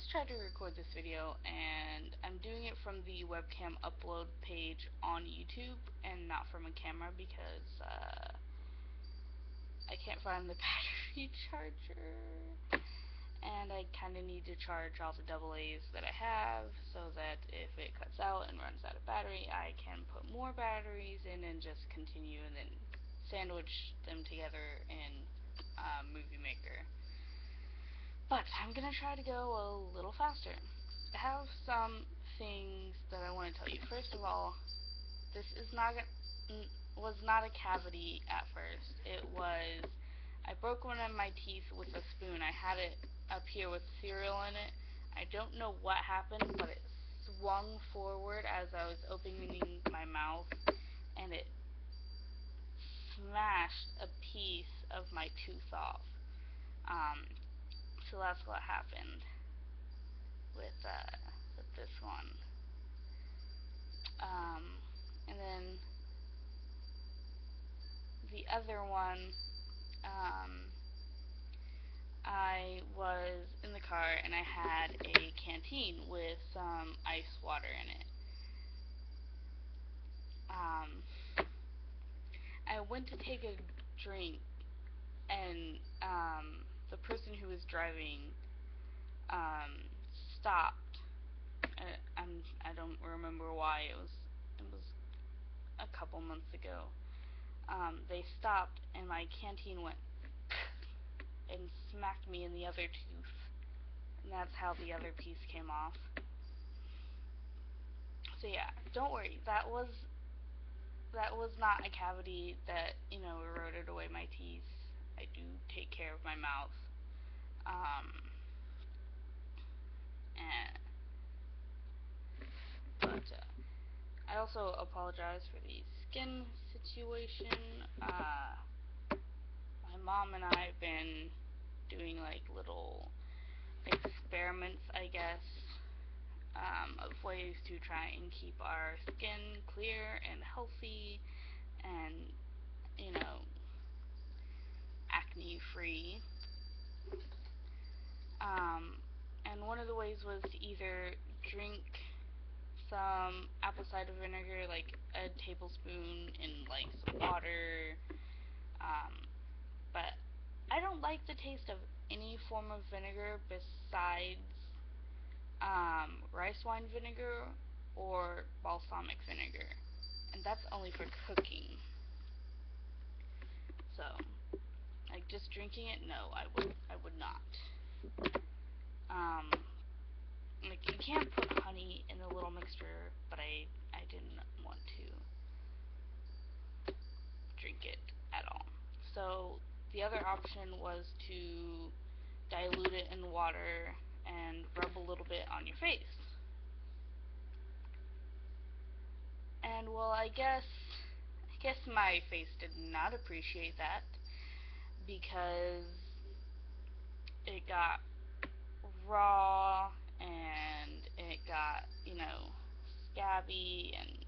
just tried to record this video, and I'm doing it from the webcam upload page on YouTube and not from a camera because I can't find the battery charger, and I kind of need to charge all the AA's that I have so that if it cuts out and runs out of battery, I can put more batteries in and just continue and then sandwich them together in Movie Maker. But I'm going to try to go a little faster. I have some things that I want to tell you. First of all, this was not a cavity at first. It was, I broke one of my teeth with a spoon. I had it up here with cereal in it. I don't know what happened, but it swung forward as I was opening my mouth, and it smashed a piece of my tooth off. So that's what happened with this one. And then the other one, I was in the car and I had a canteen with some ice water in it. I went to take a drink, and the person who was driving stopped. I don't remember why. It was a couple months ago. They stopped, and my canteen went and smacked me in the other tooth, and that's how the other piece came off. So yeah, don't worry. That was not a cavity that eroded away my teeth. I do take care of my mouth. And but I also apologize for the skin situation. My mom and I have been doing like little experiments, I guess, of ways to try and keep our skin clear and healthy and, acne free. And one of the ways was to either drink some apple cider vinegar, like a tablespoon in like some water, but I don't like the taste of any form of vinegar besides rice wine vinegar or balsamic vinegar, and that's only for cooking. So, like, just drinking it, no, I would not. Like, you can't put honey in the little mixture, but I didn't want to drink it at all. So the other option was to dilute it in water and rub a little bit on your face. And well, I guess my face did not appreciate that, because it got raw and it got, scabby and,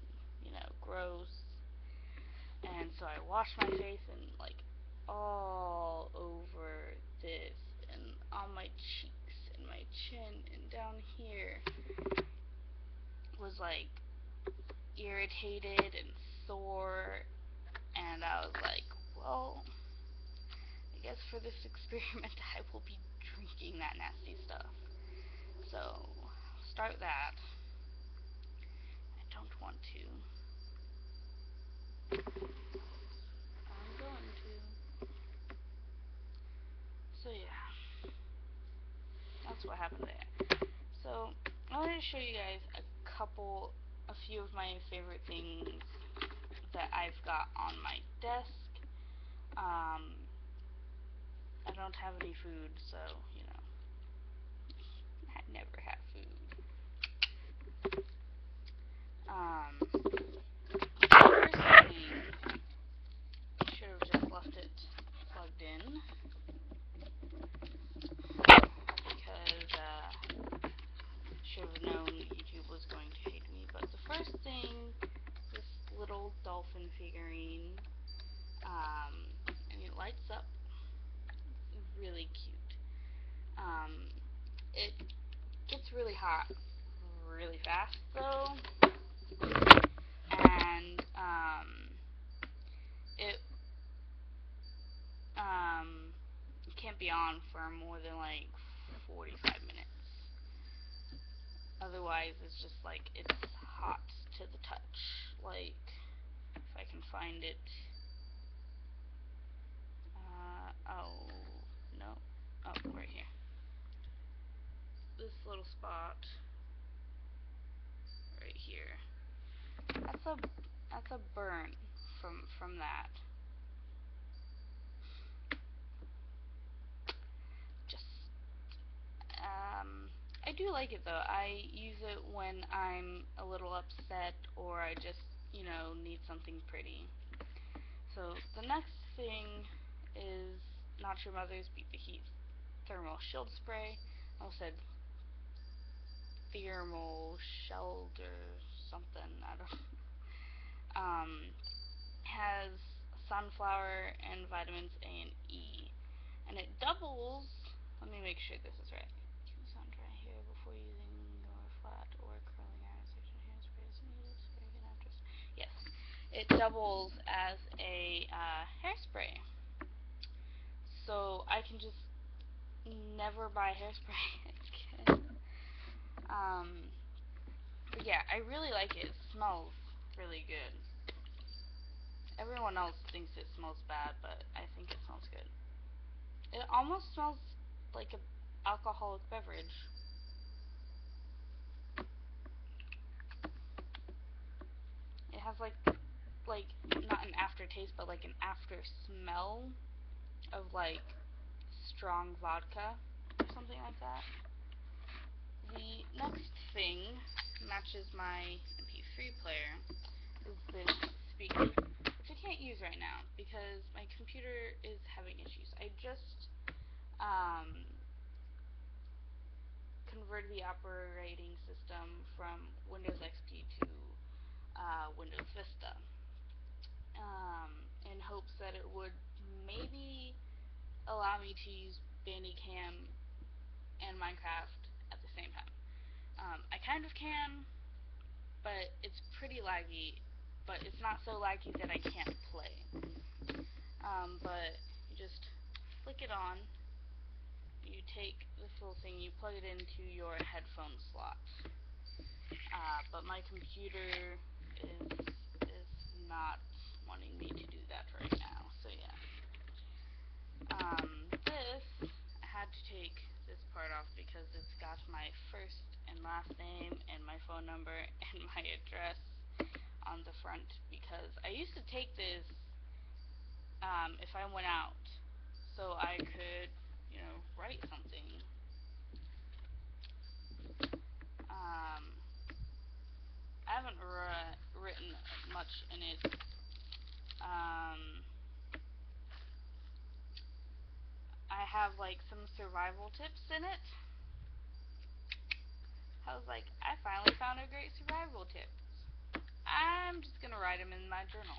gross. And so I washed my face, and like all over this and on my cheeks and my chin and down here was like irritated and sore, and I was like, well, I guess for this experiment I will be drinking that nasty stuff. So, start that. I don't want to. I'm going to. So yeah, that's what happened there. So, I wanted to show you guys a few of my favorite things that I've got on my desk. I don't have any food, so, I never have food. First thing, should have just left it plugged in, because, should have known YouTube was going to hate me. But the first thing, this little dolphin figurine, and it lights up. It's really cute. It gets really hot really fast though, and it um, can't be on for more than like 45 minutes. Otherwise, it's just like it's hot to the touch. Like, if I can find it. Oh, no. Oh, right here. This little spot right here. That's a burn from that. Just I do like it though. I use it when I'm a little upset or I just, need something pretty. So the next thing is Not Your Mother's Beat the Heat Thermal Shield Spray. I almost said thermal shield or something. I don't. Has sunflower and vitamins A and E, and it doubles. Let me make sure this is right. Use on dry hair before using your flat or curling iron section hairspray is needed. Spray again after. Yes, it doubles as a hairspray, so I can just never buy hairspray again. But yeah, I really like it. It smells really good. Everyone else thinks it smells bad, but I think it smells good. It almost smells like an alcoholic beverage. It has like not an aftertaste, but like an after smell of like strong vodka or something like that. The next thing matches my MP3 player is this speaker, which I can't use right now because my computer is having issues. I just converted the operating system from Windows XP to Windows Vista, in hopes that it would maybe allow me to use Bandicam and Minecraft at the same time. I kind of can, but it's pretty laggy, but it's not so laggy that I can't play. But you just flick it on, you take this little thing, you plug it into your headphone slot. But my computer is not wanting me to do that right now, so yeah. This, I had to take this part off because it's got my first and last name and my phone number and my address on the front, because I used to take this if I went out so I could, write something. I haven't written much in it. I have like some survival tips in it. I was like, I finally found a great survival tip. I'm just gonna write them in my journal.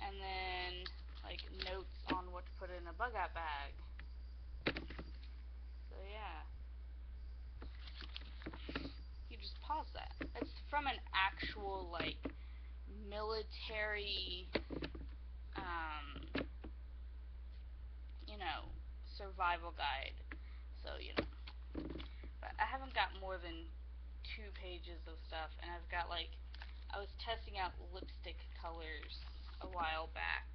And then like notes on what to put in a bug out bag. So yeah. You just pause that. It's from an actual like military survival guide. So, But I haven't got more than 2 pages of stuff, and I've got like I was testing out lipstick colors a while back.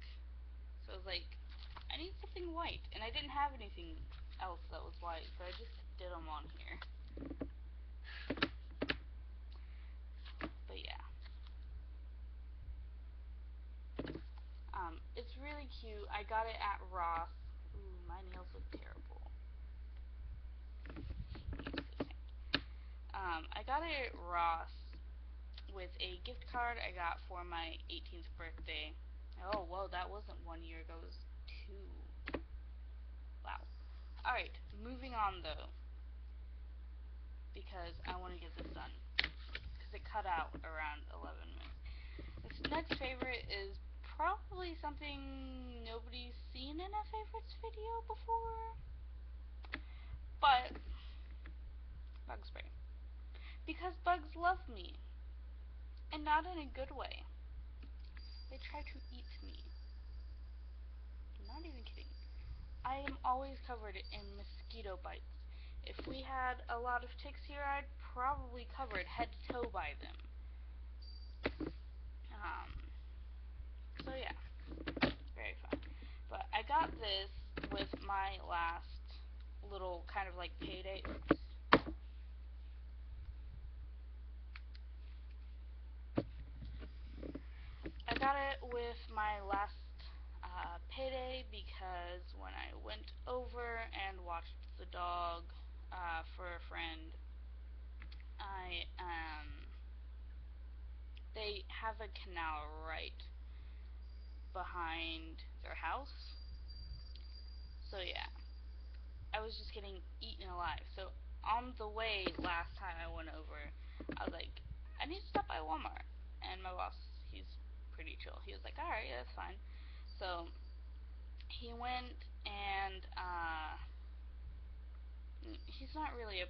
So I was like, I need something white, and I didn't have anything else that was white, so I just did them on here. But yeah. It's really cute. I got it at Ross. Ooh, my nails look terrible. I got it at Ross with a gift card I got for my 18th birthday. Oh, whoa, that wasn't 1 year ago, it was 2. Wow. Alright, moving on though, because I want to get this done, because it cut out around 11 minutes. This next favorite is probably something nobody's seen in a favorites video before, but bug spray. Because bugs love me. And not in a good way. They try to eat me. I'm not even kidding. I am always covered in mosquito bites. If we had a lot of ticks here, I'd probably covered head to toe by them. So yeah, very fun. But I got this with my last little kind of like payday. I got it with my last payday because when I went over and watched the dog for a friend, they have a canal right behind their house. So yeah, I was just getting eaten alive. So on the way last time I went over, I was like, I need to stop by Walmart. And my boss, he's pretty chill. He was like, alright, yeah, that's fine. So he went and he's not really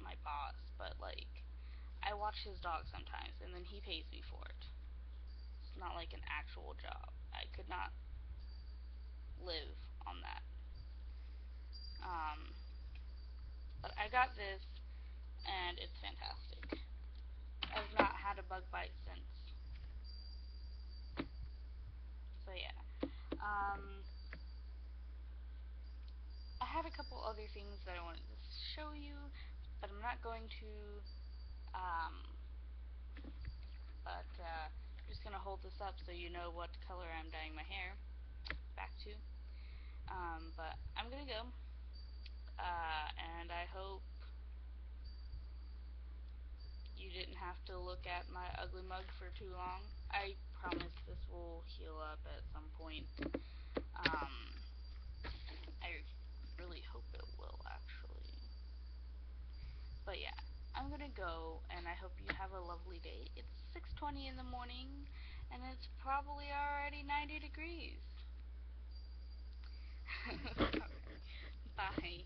my boss, but like I watch his dog sometimes, and then he pays me for it. It's not like an actual job. I could not live on that. Um, but I got this, and it's fantastic. I've not had a bug bite since. So yeah. I had a couple other things that I wanted to show you, but I'm not going to. I'm just gonna hold this up so you know what color I'm dyeing my hair back to. But I'm gonna go, and I hope you didn't have to look at my ugly mug for too long. I promise this will heal up at some point. I really hope it will, actually. But yeah, I'm gonna go, and I hope you have a lovely day. It's 6:20 in the morning, and it's probably already 90 degrees. Bye.